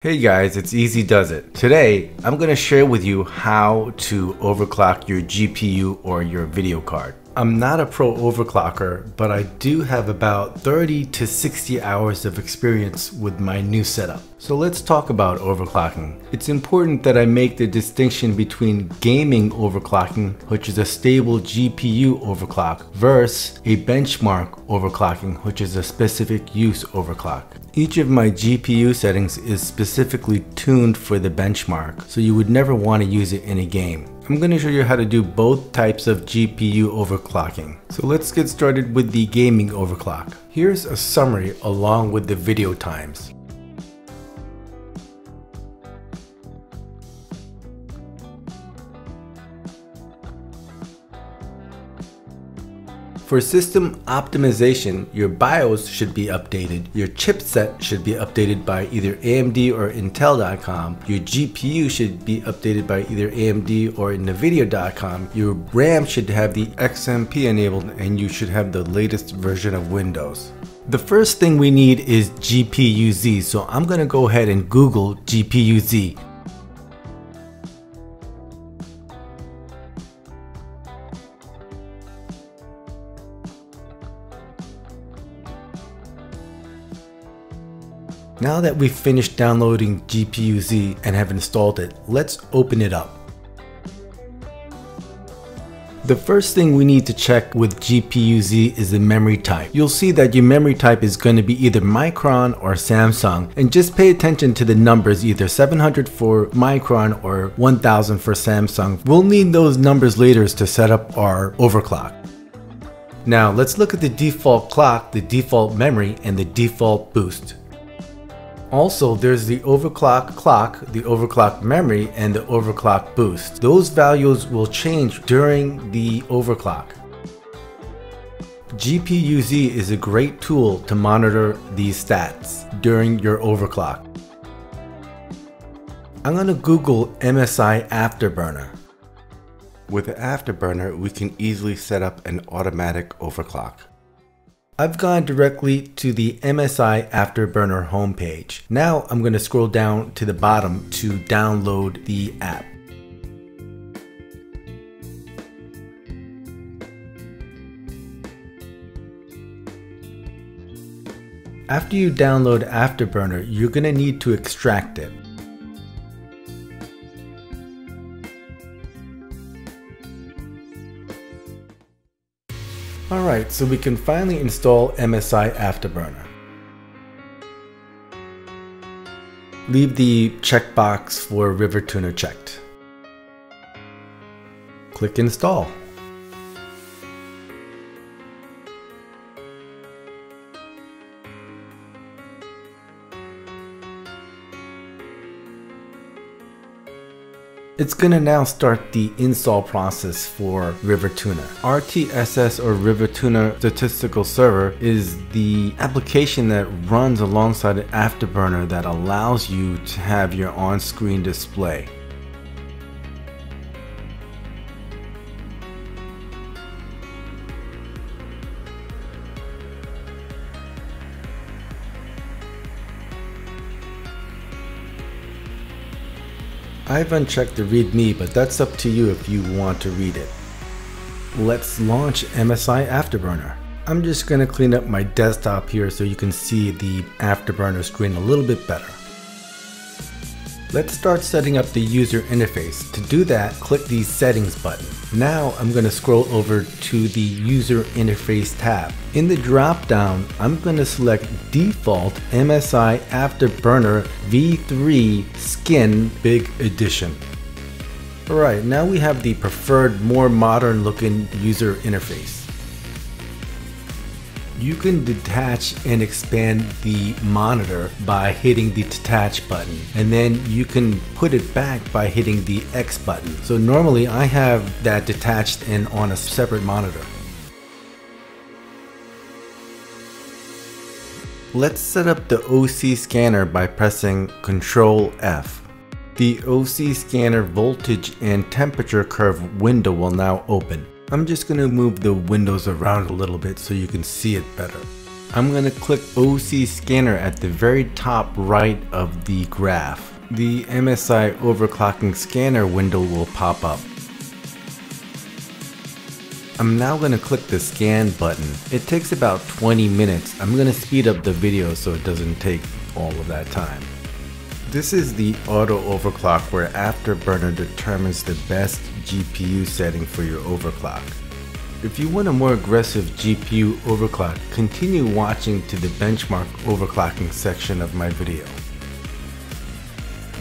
Hey guys, it's Easy Does It. Today, I'm going to share with you how to overclock your GPU or your video card. I'm not a pro overclocker, but I do have about 30 to 60 hours of experience with my new setup. So let's talk about overclocking. It's important that I make the distinction between gaming overclocking, which is a stable GPU overclock, versus a benchmark overclocking, which is a specific use overclock. Each of my GPU settings is specifically tuned for the benchmark, so you would never want to use it in a game. I'm going to show you how to do both types of GPU overclocking. So let's get started with the gaming overclock. Here's a summary along with the video times. For system optimization, your BIOS should be updated, your chipset should be updated by either AMD or Intel.com, your GPU should be updated by either AMD or Nvidia.com, your RAM should have the XMP enabled, and you should have the latest version of Windows. The first thing we need is GPU-Z, so I'm going to go ahead and Google GPU-Z. Now that we've finished downloading GPU-Z and have installed it, let's open it up. The first thing we need to check with GPU-Z is the memory type. You'll see that your memory type is going to be either Micron or Samsung, and just pay attention to the numbers, either 700 for Micron or 1000 for Samsung. We'll need those numbers later to set up our overclock. Now let's look at the default clock, the default memory, and the default boost. Also, there's the overclock clock, the overclock memory, and the overclock boost. Those values will change during the overclock. GPU-Z is a great tool to monitor these stats during your overclock. I'm going to Google MSI Afterburner. With the Afterburner, we can easily set up an automatic overclock. I've gone directly to the MSI Afterburner homepage. Now I'm going to scroll down to the bottom to download the app. After you download Afterburner, you're going to need to extract it. Alright, so we can finally install MSI Afterburner. Leave the checkbox for Rivatuner checked. Click Install. It's going to now start the install process for Rivatuner. RTSS or Rivatuner Statistical Server is the application that runs alongside an Afterburner that allows you to have your on-screen display. I've unchecked the README, but that's up to you if you want to read it. Let's launch MSI Afterburner. I'm just going to clean up my desktop here so you can see the Afterburner screen a little bit better. Let's start setting up the user interface. To do that, click the Settings button. Now I'm going to scroll over to the User Interface tab. In the drop-down, I'm going to select Default MSI Afterburner V3 Skin Big Edition. Alright, now we have the preferred, more modern looking user interface. You can detach and expand the monitor by hitting the detach button, and then you can put it back by hitting the X button. So normally I have that detached and on a separate monitor. Let's set up the OC Scanner by pressing Ctrl F. The OC Scanner voltage and temperature curve window will now open. I'm just going to move the windows around a little bit so you can see it better. I'm going to click OC Scanner at the very top right of the graph. The MSI Overclocking Scanner window will pop up. I'm now going to click the scan button. It takes about 20 minutes. I'm going to speed up the video so it doesn't take all of that time. This is the auto overclock where Afterburner determines the best GPU setting for your overclock. If you want a more aggressive GPU overclock, continue watching to the benchmark overclocking section of my video.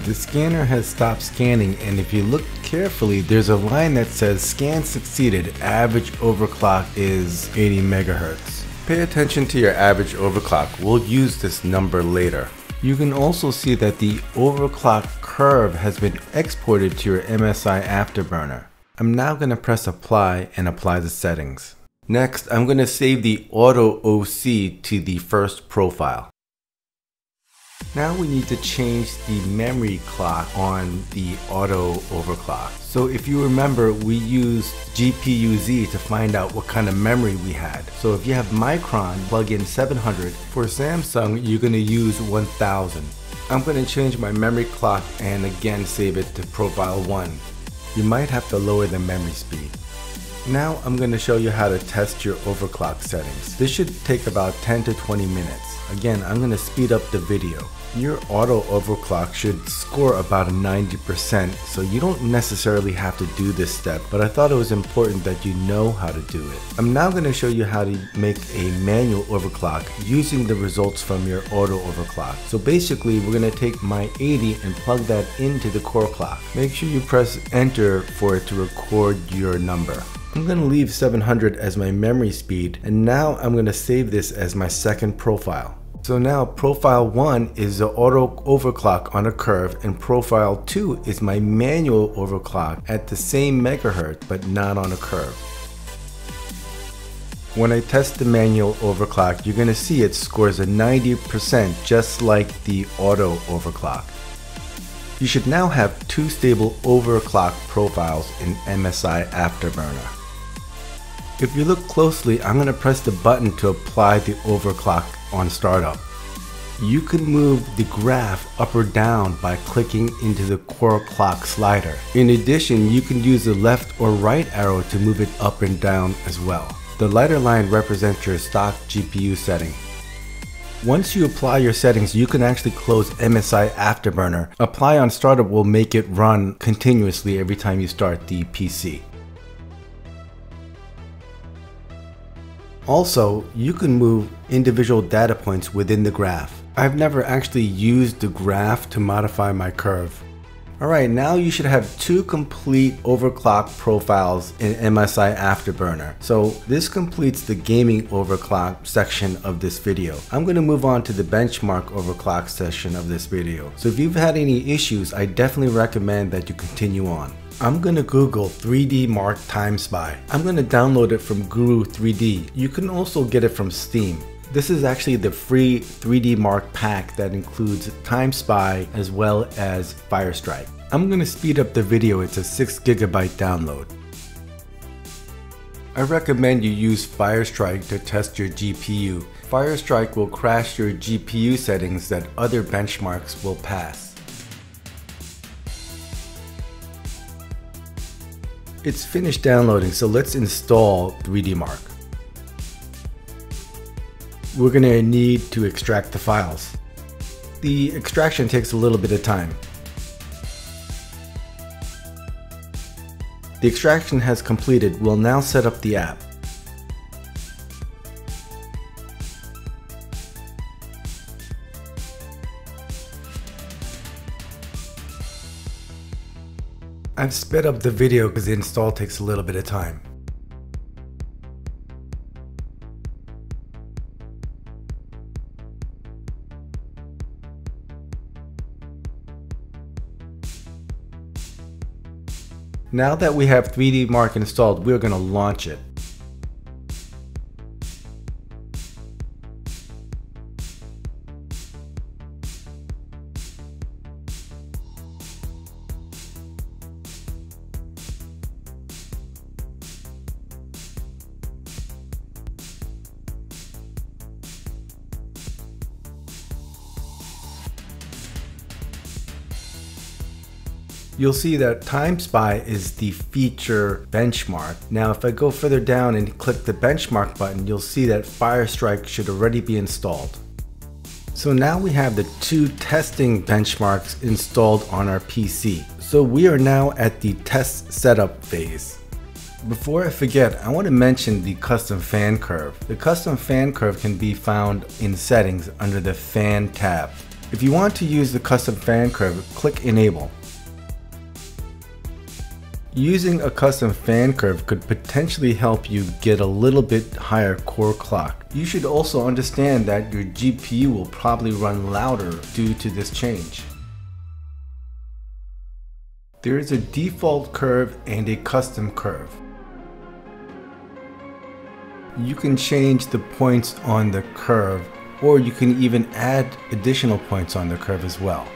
The scanner has stopped scanning, and if you look carefully, there's a line that says scan succeeded, average overclock is 80 MHz. Pay attention to your average overclock. We'll use this number later. You can also see that the overclock curve has been exported to your MSI Afterburner. I'm now going to press apply and apply the settings. Next, I'm going to save the auto OC to the first profile. Now we need to change the memory clock on the auto overclock. So if you remember, we used GPU-Z to find out what kind of memory we had. So if you have Micron, plug in 700. For Samsung, you're going to use 1000. I'm going to change my memory clock and again save it to profile 1. You might have to lower the memory speed. Now I'm going to show you how to test your overclock settings. This should take about 10 to 20 minutes. Again, I'm going to speed up the video. Your auto overclock should score about 90%, so you don't necessarily have to do this step, but I thought it was important that you know how to do it. I'm now going to show you how to make a manual overclock using the results from your auto overclock. So basically, we're going to take my 80 and plug that into the core clock. Make sure you press enter for it to record your number. I'm going to leave 700 as my memory speed, and now I'm going to save this as my second profile. So now profile 1 is the auto overclock on a curve, and profile 2 is my manual overclock at the same megahertz but not on a curve. When I test the manual overclock, you're going to see it scores a 90% just like the auto overclock. You should now have 2 stable overclock profiles in MSI Afterburner. If you look closely, I'm going to press the button to apply the overclock on startup. You can move the graph up or down by clicking into the core clock slider. In addition, you can use the left or right arrow to move it up and down as well. The lighter line represents your stock GPU setting. Once you apply your settings, you can actually close MSI Afterburner. Apply on startup will make it run continuously every time you start the PC. Also, you can move individual data points within the graph. I've never actually used the graph to modify my curve. Alright, now you should have 2 complete overclock profiles in MSI Afterburner. So this completes the gaming overclock section of this video. I'm going to move on to the benchmark overclock section of this video. So if you've had any issues, I definitely recommend that you continue on. I'm going to Google 3D Mark Time Spy. I'm going to download it from Guru 3D. You can also get it from Steam. This is actually the free 3D Mark pack that includes Time Spy as well as Firestrike. I'm going to speed up the video. It's a 6 GB download. I recommend you use Firestrike to test your GPU. Firestrike will crash your GPU settings that other benchmarks will pass. It's finished downloading, so let's install 3D Mark. We're going to need to extract the files. The extraction takes a little bit of time. The extraction has completed. We'll now set up the app. I've sped up the video because the install takes a little bit of time. Now that we have 3D Mark installed, we're going to launch it. you'll see that Time Spy is the feature benchmark. Now if I go further down and click the benchmark button, you'll see that Firestrike should already be installed. So now we have the two testing benchmarks installed on our PC. So we are now at the test setup phase. Before I forget, I want to mention the custom fan curve. The custom fan curve can be found in settings under the fan tab. If you want to use the custom fan curve, click enable. Using a custom fan curve could potentially help you get a little bit higher core clock. You should also understand that your GPU will probably run louder due to this change. There is a default curve and a custom curve. You can change the points on the curve, or you can even add additional points on the curve as well.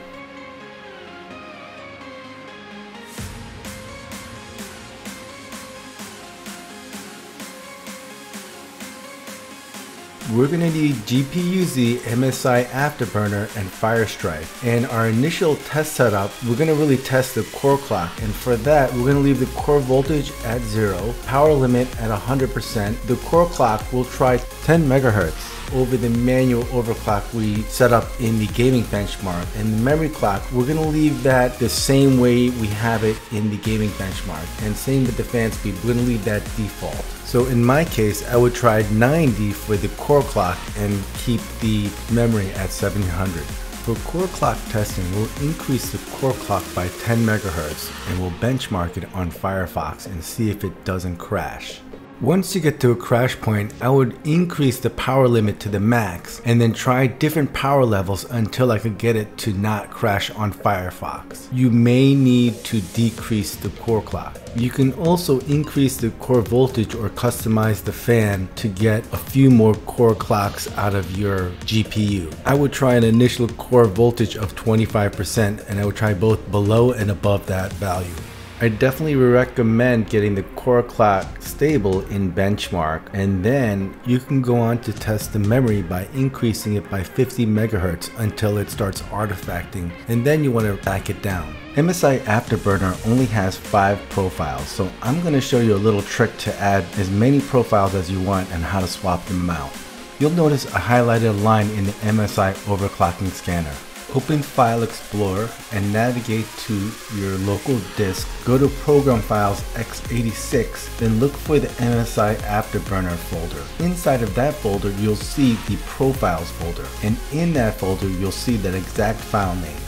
We're going to need GPU-Z, MSI Afterburner, and Firestrike. And our initial test setup, we're going to really test the core clock. And for that, we're going to leave the core voltage at 0, power limit at 100%. The core clock will try 10 megahertz over the manual overclock we set up in the gaming benchmark. And the memory clock, we're going to leave that the same way we have it in the gaming benchmark. And same with the fan speed, we're going to leave that default. So in my case, I would try 90 for the core clock and keep the memory at 700. For core clock testing, we'll increase the core clock by 10 megahertz and we'll benchmark it on Firefox and see if it doesn't crash. Once you get to a crash point, I would increase the power limit to the max and then try different power levels until I could get it to not crash on Firefox. You may need to decrease the core clock. You can also increase the core voltage or customize the fan to get a few more core clocks out of your GPU. I would try an initial core voltage of 25% and I would try both below and above that value. I definitely recommend getting the core clock stable in benchmark, and then you can go on to test the memory by increasing it by 50 megahertz until it starts artifacting, and then you want to back it down. MSI Afterburner only has 5 profiles, so I'm going to show you a little trick to add as many profiles as you want and how to swap them out. You'll notice a highlighted line in the MSI Overclocking scanner. Open File Explorer and navigate to your local disk. Go to Program Files x86, then look for the MSI Afterburner folder. Inside of that folder, you'll see the Profiles folder, and in that folder, you'll see that exact file name.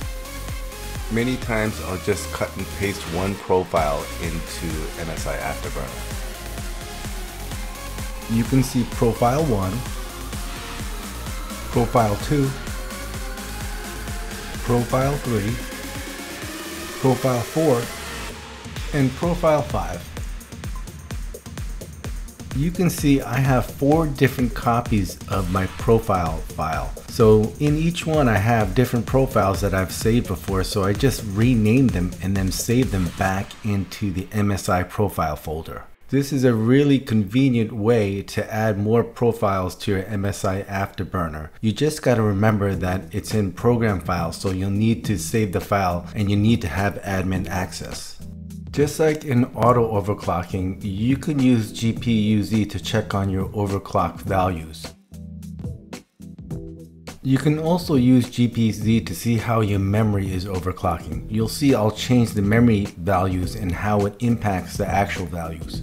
Many times, I'll just cut and paste one profile into MSI Afterburner. You can see Profile 1, Profile 2, Profile 3, Profile 4, and Profile 5. You can see I have 4 different copies of my profile file. So in each one I have different profiles that I've saved before, so I just renamed them and then save them back into the MSI profile folder. This is a really convenient way to add more profiles to your MSI Afterburner. You just got to remember that it's in program files, so you'll need to save the file and you need to have admin access. Just like in auto overclocking, you can use GPU-Z to check on your overclock values. You can also use GPU-Z to see how your memory is overclocking. You'll see I'll change the memory values and how it impacts the actual values.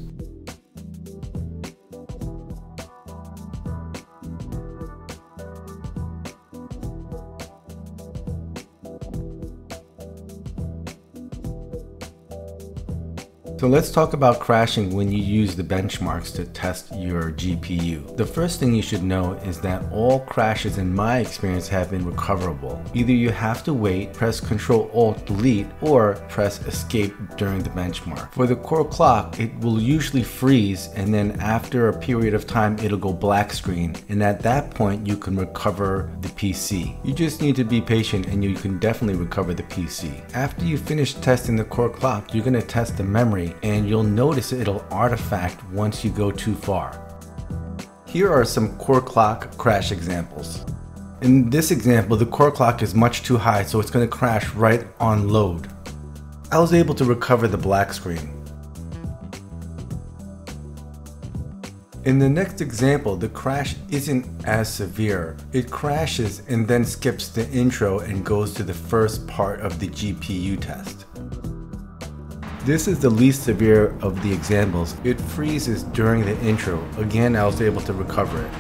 So let's talk about crashing when you use the benchmarks to test your GPU. The first thing you should know is that all crashes in my experience have been recoverable. Either you have to wait, press Ctrl-Alt-Delete, or press Escape during the benchmark. For the core clock, it will usually freeze, and then after a period of time it'll go black screen, and at that point you can recover the PC. You just need to be patient and you can definitely recover the PC. After you finish testing the core clock, you're going to test the memory, and you'll notice it'll artifact once you go too far. Here are some core clock crash examples. In this example, the core clock is much too high, so it's going to crash right on load. I was able to recover the black screen. In the next example, the crash isn't as severe. It crashes and then skips the intro and goes to the first part of the GPU test. This is the least severe of the examples. It freezes during the intro. Again, I was able to recover it.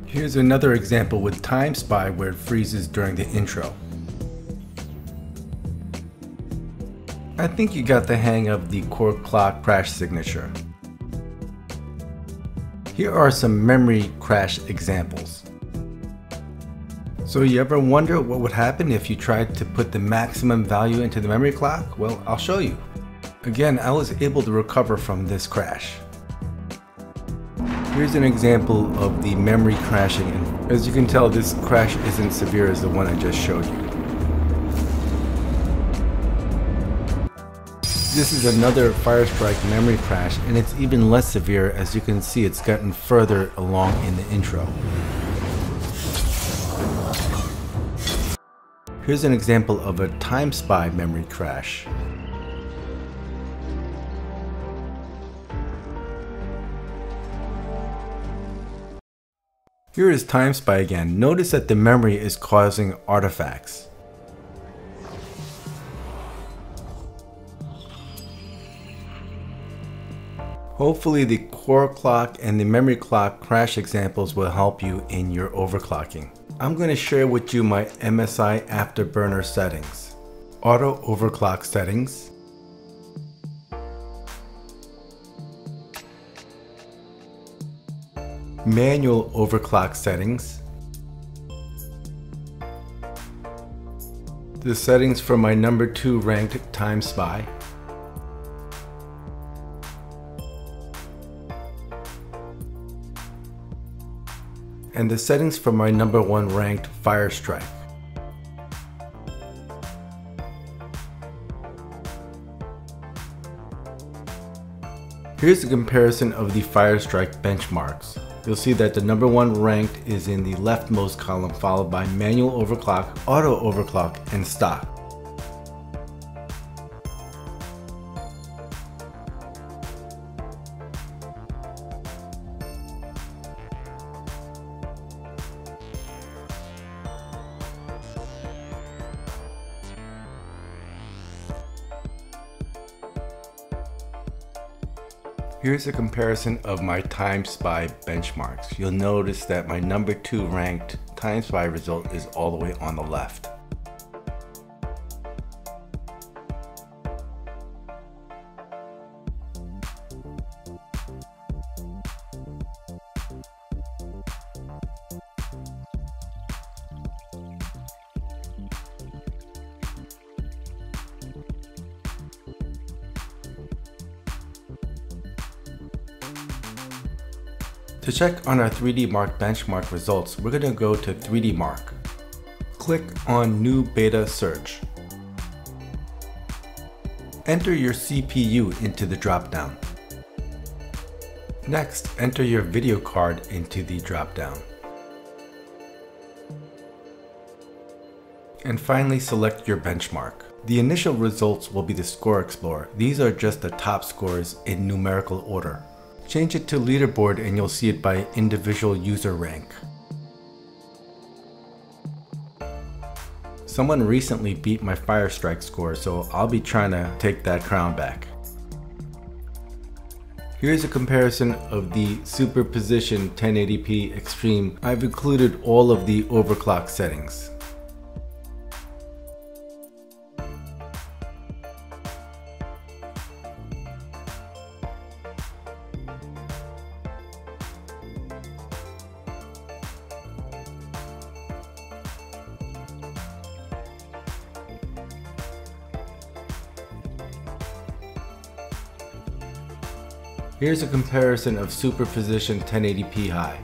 Here's another example with Time Spy where it freezes during the intro. I think you got the hang of the core clock crash signature. Here are some memory crash examples. So you ever wonder what would happen if you tried to put the maximum value into the memory clock? Well, I'll show you. Again, I was able to recover from this crash. Here's an example of the memory crashing, and as you can tell, this crash isn't severe as the one I just showed you. This is another Firestrike memory crash, and it's even less severe. As you can see, it's gotten further along in the intro. Here's an example of a Time Spy memory crash. Here is Time Spy again. Notice that the memory is causing artifacts. Hopefully the core clock and the memory clock crash examples will help you in your overclocking. I'm going to share with you my MSI Afterburner settings. Auto overclock settings. Manual overclock settings. The settings for my number 2 ranked Time Spy. And the settings for my number 1 ranked Firestrike. Here's a comparison of the Firestrike benchmarks. You'll see that the number 1 ranked is in the leftmost column, followed by manual overclock, auto overclock, and stock. Here's a comparison of my Time Spy benchmarks. You'll notice that my number 2 ranked Time Spy result is all the way on the left. To check on our 3D Mark benchmark results, we're going to go to 3D Mark. Click on New Beta Search. Enter your CPU into the dropdown. Next, enter your video card into the dropdown. And finally, select your benchmark. The initial results will be the Score Explorer. These are just the top scores in numerical order. Change it to leaderboard and you'll see it by individual user rank. Someone recently beat my Firestrike score, so I'll be trying to take that crown back. Here's a comparison of the Superposition 1080p Extreme. I've included all of the overclock settings. Here's a comparison of Superposition 1080p High.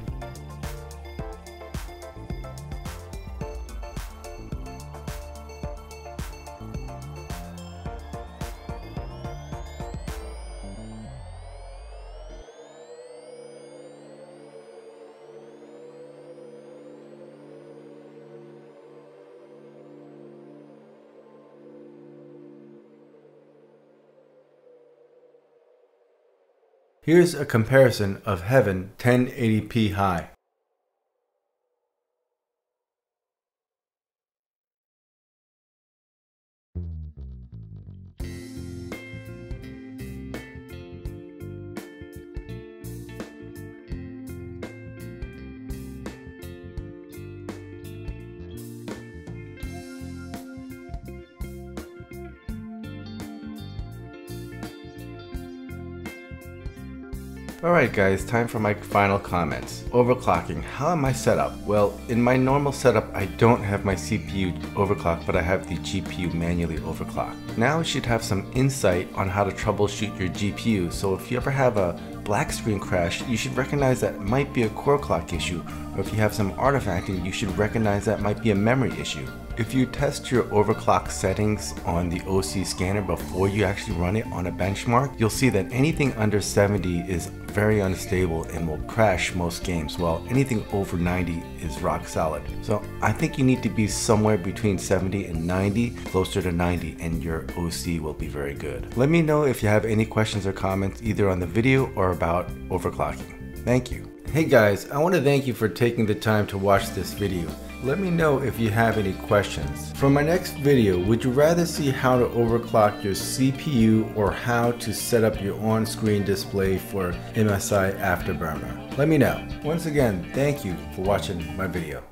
Here's a comparison of Heaven 1080p high. Alright guys, time for my final comments. Overclocking, how am I set up? Well, in my normal setup I don't have my CPU overclocked, but I have the GPU manually overclocked. Now you should have some insight on how to troubleshoot your GPU, so if you ever have a black screen crash, you should recognize that might be a core clock issue, or if you have some artifacting, you should recognize that might be a memory issue. If you test your overclock settings on the OC scanner before you actually run it on a benchmark, you'll see that anything under 70 is very unstable and will crash most games, while anything over 90 is rock solid. So I think you need to be somewhere between 70 and 90, closer to 90, and your OC will be very good. Let me know if you have any questions or comments either on the video or about overclocking. Thank you. Hey guys, I want to thank you for taking the time to watch this video. Let me know if you have any questions. For my next video, would you rather see how to overclock your CPU or how to set up your on-screen display for MSI Afterburner? Let me know. Once again, thank you for watching my video.